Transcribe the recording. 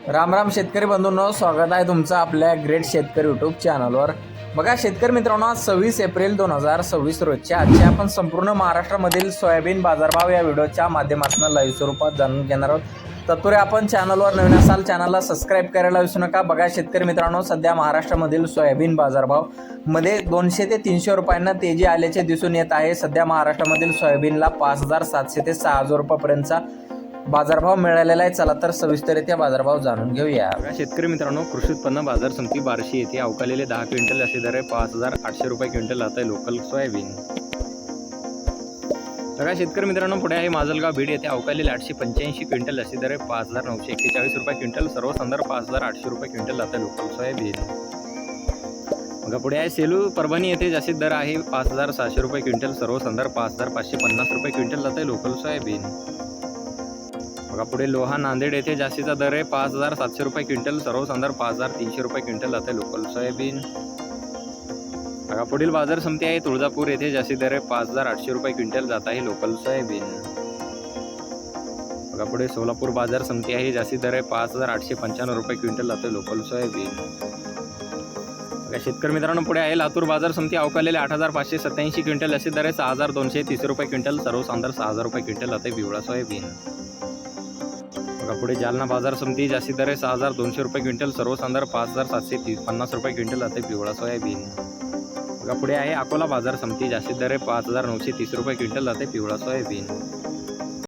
राम राम शेतकरी बंधूंनो, स्वागत आहे तुमचं आपल्या ग्रेट शेतकरी यूट्यूब चॅनलवर। बघा शेतकरी मित्रांनो, आज 26 एप्रिल 2026 रोजच्या आजचे आपण संपूर्ण महाराष्ट्रामधील सोयाबीन बाजारभाव या व्हिडिओच्या माध्यमातून लाईव्ह स्वरूपात जाणून घेणार आहोत। तत्पूर्वी आपण चॅनलवर नवीन असाल चॅनलला सबस्क्राईब करायला विसरू नका। बघा शेतकरी मित्रांनो, सध्या महाराष्ट्रामधील सोयाबीन बाजारभाव मध्ये 200 ते 300 रुपयांना तेजी आल्याचे दिसून येत आहे। सध्या महाराष्ट्रामधील सोयाबीनला 5700 ते 6000 रुपयांपर्यंतचा बाजारभाव मिळालेला आहे। चला तर सविस्तररित्या बाजारभाव जाणून घेऊया। शेतकरी मित्रांनो, कृषी उत्पन्न बाजार समिती बार्शी येथे अवकालेले 10 क्विंटल असे दर आहे 5800 रुपये क्विंटल आता आहे लोकल सोयाबीन। बघा शेतकरी मित्रांनो, पुढे आहे माजलगाव बीड येथे अवकालेले 885 क्विंटल असे दर आहे 5941 रुपये क्विंटल, सर्व संदर्भ 5800 रुपये क्विंटल आता आहे लोकल सोयाबीन। बघा पुढे आहे सेलू परभणी येथे जास्तीत दर आहे 5700 रुपये क्विंटल, सर्व संदर्भ 5550 रुपये क्विंटल आता आहे लोकल सोयाबीन। बघा पुढे लोहा नांदेड येथे जास्तीचा दर आहे 5700 रुपये क्विंटल, सर्व संदर्भ 5300 रुपये क्विंटल आता लोकल सोयाबीन। बघा पुढील बाजार समिती आहे तुळजापूर येथे जास्तीत दर आहे 5800 रुपये क्विंटल जात आहे लोकल सोयाबीन। बघा पुढे सोलापूर बाजार समिती आहे जास्तीत दर आहे 5895 रुपये क्विंटल जात आहे लोकल सोयाबीन। बघा शेतकरी मित्रांनो, पुढे आहे लातूर बाजार समिती अवकालेले 8587 क्विंटल असे दर आहे 6230 रुपये क्विंटल, सर्व संदर्भ 6000 रुपये क्विंटल जात आहे पिवळा सोयाबीन। बघा पुढे जालना बाजार समिती जास्तीत दर आहे 6200 रुपये क्विंटल, सर्व संदर्भ 5750 रुपये क्विंटल जाते पिवळा सोयाबीन। बघा पुढे आहे अकोला बाजार समिती जास्तीत दर आहे 5930 रुपये क्विंटल जाते पिवळा सोयाबीन।